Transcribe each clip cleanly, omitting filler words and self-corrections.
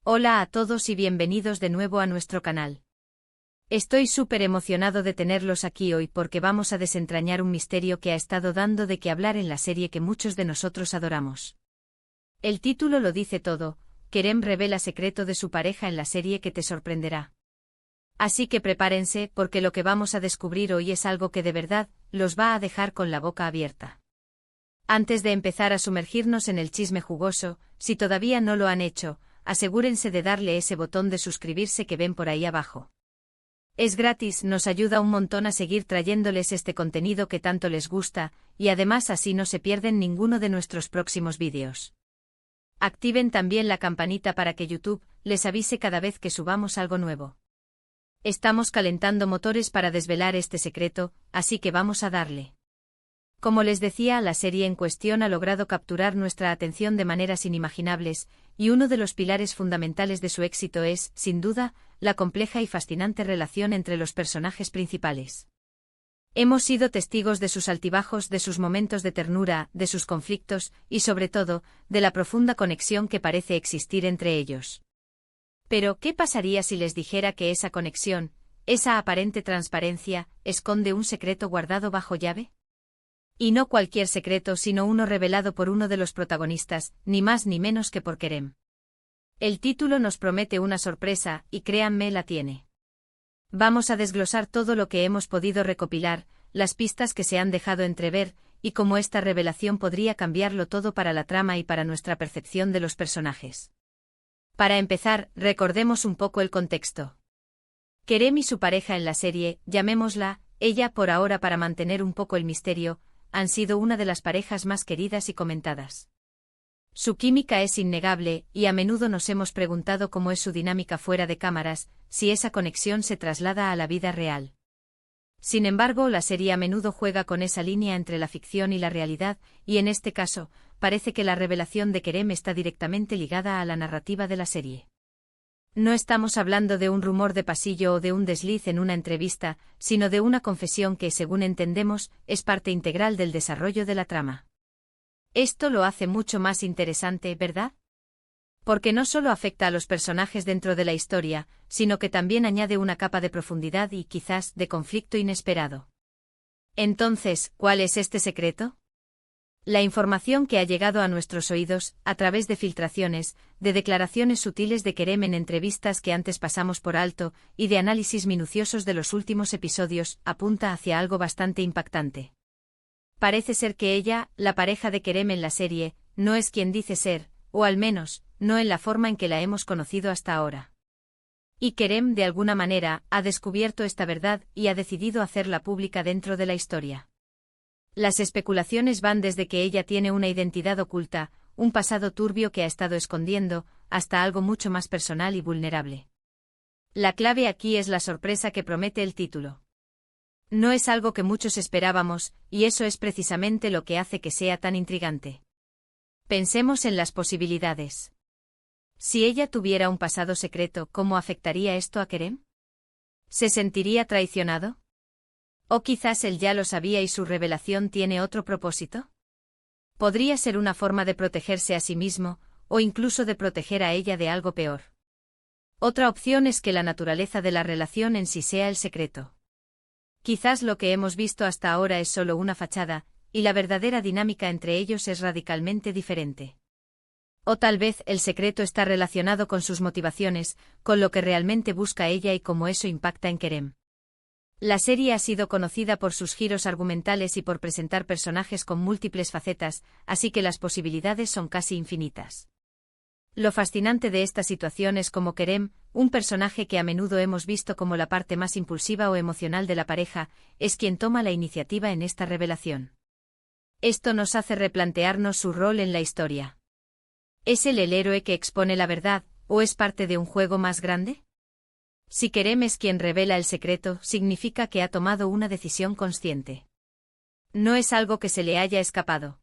Hola a todos y bienvenidos de nuevo a nuestro canal. Estoy súper emocionado de tenerlos aquí hoy porque vamos a desentrañar un misterio que ha estado dando de qué hablar en la serie que muchos de nosotros adoramos. El título lo dice todo, Kerem revela secreto de su pareja en la serie que te sorprenderá. Así que prepárense porque lo que vamos a descubrir hoy es algo que de verdad los va a dejar con la boca abierta. Antes de empezar a sumergirnos en el chisme jugoso, si todavía no lo han hecho, asegúrense de darle ese botón de suscribirse que ven por ahí abajo. Es gratis, nos ayuda un montón a seguir trayéndoles este contenido que tanto les gusta, y además así no se pierden ninguno de nuestros próximos vídeos. Activen también la campanita para que YouTube les avise cada vez que subamos algo nuevo. Estamos calentando motores para desvelar este secreto, así que vamos a darle. Como les decía, la serie en cuestión ha logrado capturar nuestra atención de maneras inimaginables, y uno de los pilares fundamentales de su éxito es, sin duda, la compleja y fascinante relación entre los personajes principales. Hemos sido testigos de sus altibajos, de sus momentos de ternura, de sus conflictos, y sobre todo, de la profunda conexión que parece existir entre ellos. Pero, ¿qué pasaría si les dijera que esa conexión, esa aparente transparencia, esconde un secreto guardado bajo llave? Y no cualquier secreto, sino uno revelado por uno de los protagonistas, ni más ni menos que por Kerem. El título nos promete una sorpresa, y créanme, la tiene. Vamos a desglosar todo lo que hemos podido recopilar, las pistas que se han dejado entrever, y cómo esta revelación podría cambiarlo todo para la trama y para nuestra percepción de los personajes. Para empezar, recordemos un poco el contexto. Kerem y su pareja en la serie, llamémosla, ella por ahora para mantener un poco el misterio, han sido una de las parejas más queridas y comentadas. Su química es innegable, y a menudo nos hemos preguntado cómo es su dinámica fuera de cámaras, si esa conexión se traslada a la vida real. Sin embargo, la serie a menudo juega con esa línea entre la ficción y la realidad, y en este caso, parece que la revelación de Kerem está directamente ligada a la narrativa de la serie. No estamos hablando de un rumor de pasillo o de un desliz en una entrevista, sino de una confesión que, según entendemos, es parte integral del desarrollo de la trama. Esto lo hace mucho más interesante, ¿verdad? Porque no solo afecta a los personajes dentro de la historia, sino que también añade una capa de profundidad y, quizás, de conflicto inesperado. Entonces, ¿cuál es este secreto? La información que ha llegado a nuestros oídos, a través de filtraciones, de declaraciones sutiles de Kerem en entrevistas que antes pasamos por alto, y de análisis minuciosos de los últimos episodios, apunta hacia algo bastante impactante. Parece ser que ella, la pareja de Kerem en la serie, no es quien dice ser, o al menos, no en la forma en que la hemos conocido hasta ahora. Y Kerem, de alguna manera, ha descubierto esta verdad y ha decidido hacerla pública dentro de la historia. Las especulaciones van desde que ella tiene una identidad oculta, un pasado turbio que ha estado escondiendo, hasta algo mucho más personal y vulnerable. La clave aquí es la sorpresa que promete el título. No es algo que muchos esperábamos, y eso es precisamente lo que hace que sea tan intrigante. Pensemos en las posibilidades. Si ella tuviera un pasado secreto, ¿cómo afectaría esto a Kerem? ¿Se sentiría traicionado? ¿O quizás él ya lo sabía y su revelación tiene otro propósito? Podría ser una forma de protegerse a sí mismo, o incluso de proteger a ella de algo peor. Otra opción es que la naturaleza de la relación en sí sea el secreto. Quizás lo que hemos visto hasta ahora es solo una fachada, y la verdadera dinámica entre ellos es radicalmente diferente. O tal vez el secreto está relacionado con sus motivaciones, con lo que realmente busca ella y cómo eso impacta en Kerem. La serie ha sido conocida por sus giros argumentales y por presentar personajes con múltiples facetas, así que las posibilidades son casi infinitas. Lo fascinante de esta situación es cómo Kerem, un personaje que a menudo hemos visto como la parte más impulsiva o emocional de la pareja, es quien toma la iniciativa en esta revelación. Esto nos hace replantearnos su rol en la historia. ¿Es él el héroe que expone la verdad, o es parte de un juego más grande? Si Kerem es quien revela el secreto, significa que ha tomado una decisión consciente. No es algo que se le haya escapado.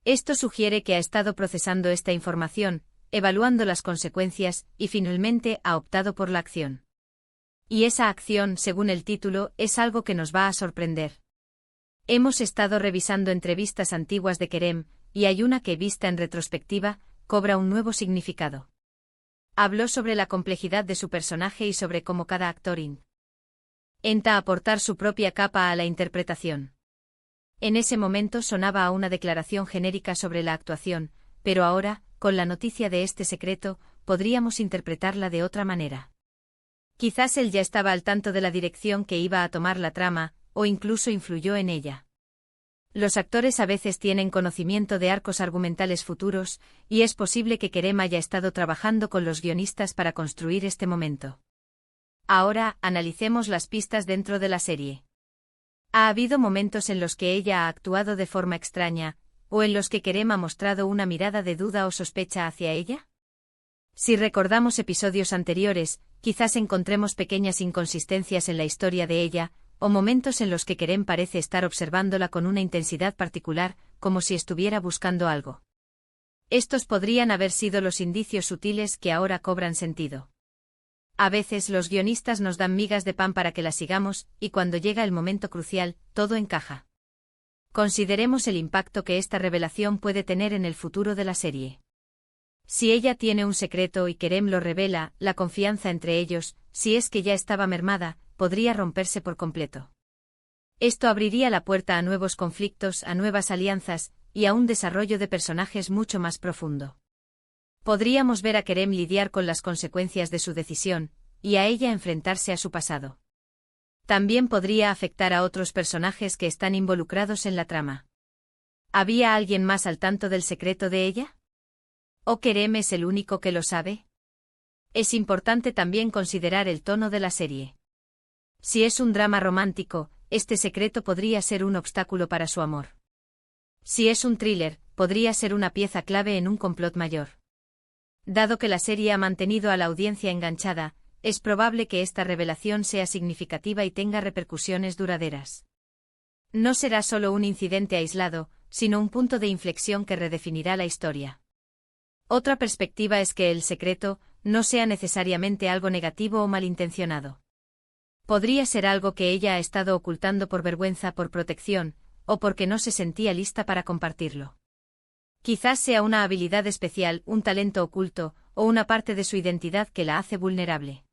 Esto sugiere que ha estado procesando esta información, evaluando las consecuencias, y finalmente ha optado por la acción. Y esa acción, según el título, es algo que nos va a sorprender. Hemos estado revisando entrevistas antiguas de Kerem, y hay una que, vista en retrospectiva, cobra un nuevo significado. Habló sobre la complejidad de su personaje y sobre cómo cada actor intenta aportar su propia capa a la interpretación. En ese momento sonaba a una declaración genérica sobre la actuación, pero ahora, con la noticia de este secreto, podríamos interpretarla de otra manera. Quizás él ya estaba al tanto de la dirección que iba a tomar la trama, o incluso influyó en ella. Los actores a veces tienen conocimiento de arcos argumentales futuros, y es posible que Kerem haya estado trabajando con los guionistas para construir este momento. Ahora, analicemos las pistas dentro de la serie. ¿Ha habido momentos en los que ella ha actuado de forma extraña, o en los que Kerem ha mostrado una mirada de duda o sospecha hacia ella? Si recordamos episodios anteriores, quizás encontremos pequeñas inconsistencias en la historia de ella, o momentos en los que Kerem parece estar observándola con una intensidad particular, como si estuviera buscando algo. Estos podrían haber sido los indicios sutiles que ahora cobran sentido. A veces los guionistas nos dan migas de pan para que las sigamos, y cuando llega el momento crucial, todo encaja. Consideremos el impacto que esta revelación puede tener en el futuro de la serie. Si ella tiene un secreto y Kerem lo revela, la confianza entre ellos, si es que ya estaba mermada, podría romperse por completo. Esto abriría la puerta a nuevos conflictos, a nuevas alianzas, y a un desarrollo de personajes mucho más profundo. Podríamos ver a Kerem lidiar con las consecuencias de su decisión, y a ella enfrentarse a su pasado. También podría afectar a otros personajes que están involucrados en la trama. ¿Había alguien más al tanto del secreto de ella? ¿O Kerem es el único que lo sabe? Es importante también considerar el tono de la serie. Si es un drama romántico, este secreto podría ser un obstáculo para su amor. Si es un thriller, podría ser una pieza clave en un complot mayor. Dado que la serie ha mantenido a la audiencia enganchada, es probable que esta revelación sea significativa y tenga repercusiones duraderas. No será solo un incidente aislado, sino un punto de inflexión que redefinirá la historia. Otra perspectiva es que el secreto no sea necesariamente algo negativo o malintencionado. Podría ser algo que ella ha estado ocultando por vergüenza, por protección, o porque no se sentía lista para compartirlo. Quizás sea una habilidad especial, un talento oculto, o una parte de su identidad que la hace vulnerable.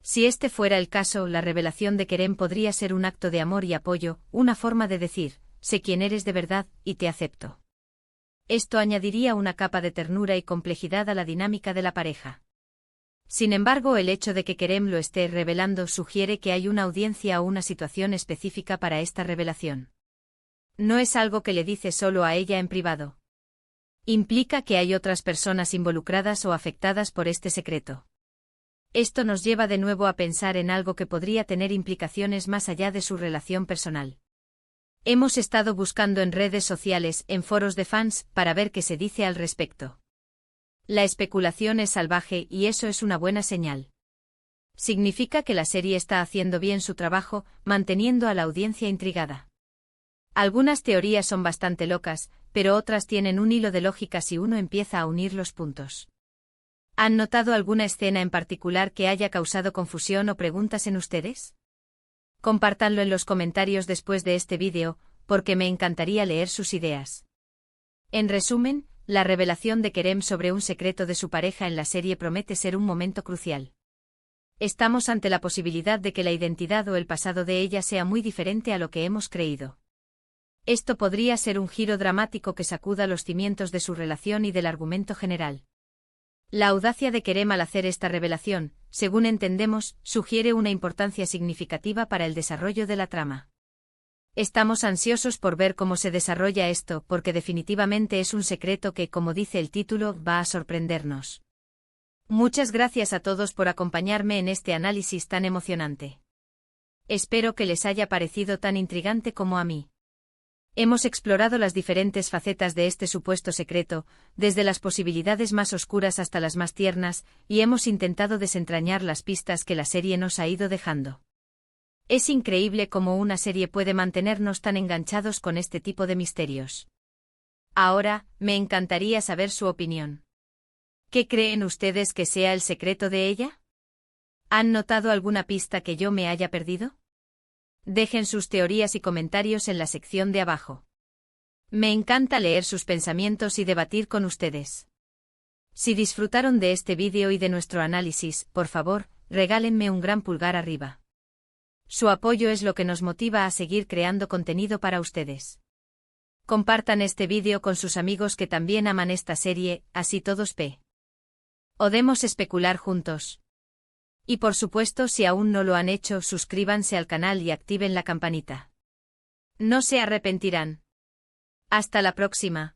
Si este fuera el caso, la revelación de Kerem podría ser un acto de amor y apoyo, una forma de decir, sé quién eres de verdad, y te acepto. Esto añadiría una capa de ternura y complejidad a la dinámica de la pareja. Sin embargo, el hecho de que Kerem lo esté revelando sugiere que hay una audiencia o una situación específica para esta revelación. No es algo que le dice solo a ella en privado. Implica que hay otras personas involucradas o afectadas por este secreto. Esto nos lleva de nuevo a pensar en algo que podría tener implicaciones más allá de su relación personal. Hemos estado buscando en redes sociales, en foros de fans, para ver qué se dice al respecto. La especulación es salvaje y eso es una buena señal. Significa que la serie está haciendo bien su trabajo, manteniendo a la audiencia intrigada. Algunas teorías son bastante locas, pero otras tienen un hilo de lógica si uno empieza a unir los puntos. ¿Han notado alguna escena en particular que haya causado confusión o preguntas en ustedes? Compártanlo en los comentarios después de este vídeo, porque me encantaría leer sus ideas. En resumen, la revelación de Kerem sobre un secreto de su pareja en la serie promete ser un momento crucial. Estamos ante la posibilidad de que la identidad o el pasado de ella sea muy diferente a lo que hemos creído. Esto podría ser un giro dramático que sacuda los cimientos de su relación y del argumento general. La audacia de Kerem al hacer esta revelación, según entendemos, sugiere una importancia significativa para el desarrollo de la trama. Estamos ansiosos por ver cómo se desarrolla esto, porque definitivamente es un secreto que, como dice el título, va a sorprendernos. Muchas gracias a todos por acompañarme en este análisis tan emocionante. Espero que les haya parecido tan intrigante como a mí. Hemos explorado las diferentes facetas de este supuesto secreto, desde las posibilidades más oscuras hasta las más tiernas, y hemos intentado desentrañar las pistas que la serie nos ha ido dejando. Es increíble cómo una serie puede mantenernos tan enganchados con este tipo de misterios. Ahora, me encantaría saber su opinión. ¿Qué creen ustedes que sea el secreto de ella? ¿Han notado alguna pista que yo me haya perdido? Dejen sus teorías y comentarios en la sección de abajo. Me encanta leer sus pensamientos y debatir con ustedes. Si disfrutaron de este vídeo y de nuestro análisis, por favor, regálenme un gran pulgar arriba. Su apoyo es lo que nos motiva a seguir creando contenido para ustedes. Compartan este vídeo con sus amigos que también aman esta serie, así todos podemos especular juntos. Y por supuesto, si aún no lo han hecho, suscríbanse al canal y activen la campanita. No se arrepentirán. Hasta la próxima.